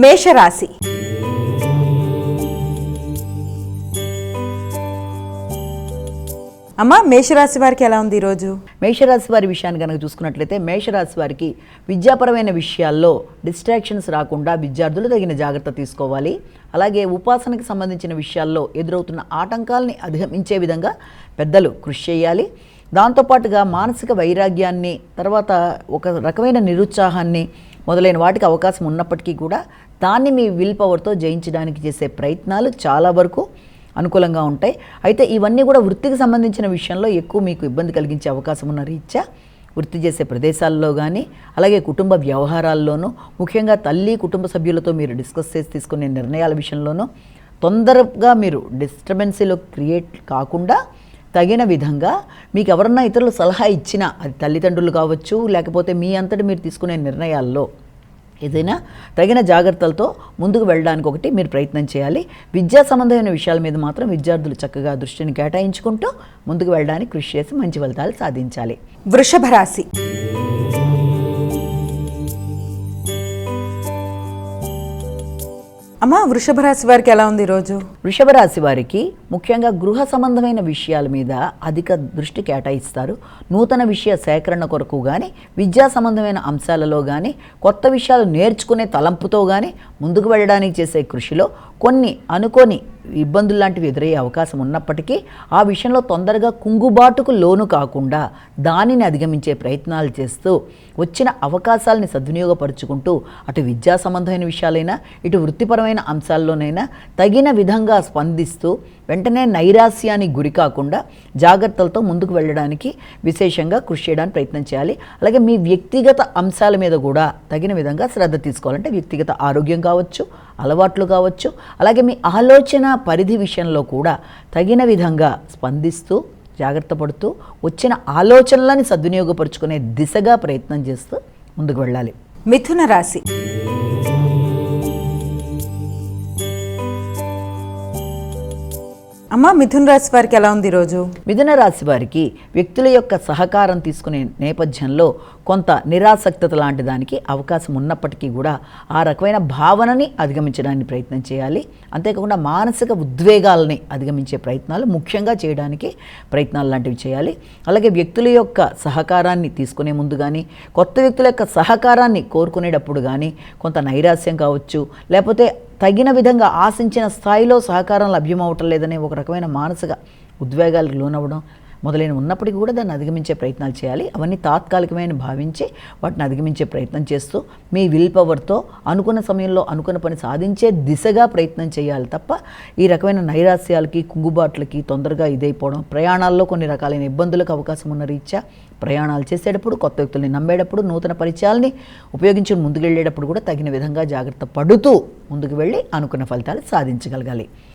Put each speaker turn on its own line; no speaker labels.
మేషరాశి. అమ్మ, మేషరాశి వారికి ఎలా ఉంది ఈరోజు?
మేషరాశి వారి విషయాన్ని కనుక చూసుకున్నట్లయితే మేషరాశి వారికి విద్యాపరమైన విషయాల్లో డిస్ట్రాక్షన్స్ రాకుండా విద్యార్థులు తగిన జాగ్రత్త తీసుకోవాలి. అలాగే ఉపాసనకి సంబంధించిన విషయాల్లో ఎదురవుతున్న ఆటంకాలని అధిగమించే విధంగా పెద్దలు కృషి చేయాలి. దాంతోపాటుగా మానసిక వైరాగ్యాన్ని, తర్వాత ఒక రకమైన నిరుత్సాహాన్ని మొదలైన వాటికి అవకాశం ఉన్నప్పటికీ కూడా దాన్ని మీ విల్ పవర్తో జయించడానికి చేసే ప్రయత్నాలు చాలా వరకు అనుకూలంగా ఉంటాయి. అయితే ఇవన్నీ కూడా వృత్తికి సంబంధించిన విషయంలో ఎక్కువ మీకు ఇబ్బంది కలిగించే అవకాశం ఉన్న రీత్యా వృత్తి చేసే ప్రదేశాల్లో కానీ, అలాగే కుటుంబ వ్యవహారాల్లోనూ, ముఖ్యంగా తల్లి కుటుంబ సభ్యులతో మీరు డిస్కస్ చేసి తీసుకునే నిర్ణయాల విషయంలోనూ తొందరగా మీరు డిస్టర్బెన్సీలో క్రియేట్ కాకుండా తగిన విధంగా మీకు ఎవరన్నా ఇతరులు సలహా ఇచ్చినా, అది తల్లిదండ్రులు కావచ్చు, లేకపోతే మీ అంతటి మీరు తీసుకునే నిర్ణయాల్లో ఏదైనా తగిన జాగ్రత్తలతో ముందుకు వెళ్ళడానికి ఒకటి మీరు ప్రయత్నం చేయాలి. విద్యా సంబంధమైన విషయాల మీద మాత్రం విద్యార్థులు చక్కగా దృష్టిని కేటాయించుకుంటూ ముందుకు వెళ్ళడానికి కృషి చేసి మంచి ఫలితాలు సాధించాలి.
వృషభ రాశి. అమ్మ, వృషభ రాశి వారికి ఎలా ఉంది ఈరోజు?
వృషభ రాశి వారికి ముఖ్యంగా గృహ సంబంధమైన విషయాల మీద అధిక దృష్టి కేటాయిస్తారు. నూతన విషయ సేకరణ కొరకు కానీ, విద్యా సంబంధమైన అంశాలలో కానీ, కొత్త విషయాలు నేర్చుకునే తలంపుతో కానీ ముందుకు వెళ్ళడానికి చేసే కృషిలో కొన్ని అనుకోని ఇబ్బందులు లాంటివి ఎదురయ్యే అవకాశం ఉన్నప్పటికీ ఆ విషయంలో తొందరగా కుంగుబాటుకు లోను కాకుండా దానిని అధిగమించే ప్రయత్నాలు చేస్తూ వచ్చిన అవకాశాలని సద్వినియోగపరుచుకుంటూ అటు విద్యా సంబంధమైన విషయాలైనా, ఇటు వృత్తిపరమైన అంశాల్లోనైనా తగిన విధంగా స్పందిస్తూ వెంటనే నైరాస్యానికి గురి కాకుండా జాగ్రత్తలతో ముందుకు వెళ్ళడానికి విశేషంగా కృషి చేయడానికి ప్రయత్నం చేయాలి. అలాగే మీ వ్యక్తిగత అంశాల మీద కూడా తగిన విధంగా శ్రద్ధ తీసుకోవాలంటే వ్యక్తిగత ఆరోగ్యం కావచ్చు, అలవాట్లు కావచ్చు, అలాగే మీ ఆలోచన పరిధి విషయంలో కూడా తగిన విధంగా స్పందిస్తూ జాగ్రత్త పడుతూ వచ్చిన ఆలోచనలని సద్వినియోగపరుచుకునే దిశగా ప్రయత్నం చేస్తూ ముందుకు వెళ్ళాలి.
మిథున రాశి. అమ్మ, మిథున రాశి వారికి ఎలా ఉంది ఈరోజు?
మిథున రాశి వారికి వ్యక్తుల యొక్క సహకారం తీసుకునే నేపథ్యంలో కొంత నిరాసక్తత లాంటి దానికి అవకాశం ఉన్నప్పటికీ కూడా ఆ రకమైన భావనని అధిగమించడానికి ప్రయత్నం చేయాలి. అంతేకాకుండా మానసిక ఉద్వేగాలని అధిగమించే ప్రయత్నాలు ముఖ్యంగా చేయడానికి ప్రయత్నాలు లాంటివి చేయాలి. అలాగే వ్యక్తుల యొక్క సహకారాన్ని తీసుకునే ముందు కానీ, కొత్త వ్యక్తుల యొక్క సహకారాన్ని కోరుకునేటప్పుడు కానీ కొంత నైరాస్యం కావచ్చు, లేకపోతే తగిన విధంగా ఆశించిన స్థాయిలో సహకారం లభ్యమవటం లేదనే ఒక రకమైన మానసిక ఉద్వేగాలకు లోనవ్వడం మొదలైన ఉన్నప్పటికీ కూడా దాన్ని అధిగమించే ప్రయత్నాలు చేయాలి. అవన్నీ తాత్కాలికమైన భావించి వాటిని అధిగమించే ప్రయత్నం చేస్తూ మీ విల్ పవర్తో అనుకున్న సమయంలో అనుకున్న పని సాధించే దిశగా ప్రయత్నం చేయాలి తప్ప ఈ రకమైన నైరాస్యాలకి, కుంగుబాట్లకి తొందరగా ఇదైపోవడం, ప్రయాణాల్లో కొన్ని రకాలైన ఇబ్బందులకు అవకాశం ఉన్న రీత్యా ప్రయాణాలు చేసేటప్పుడు, కొత్త వ్యక్తుల్ని నమ్మేటప్పుడు, నూతన పరిచయాల్ని ఉపయోగించి ముందుకు వెళ్ళేటప్పుడు కూడా తగిన విధంగా జాగ్రత్త పడుతూ ముందుకు వెళ్ళి అనుకున్న ఫలితాలు సాధించగలగాలి.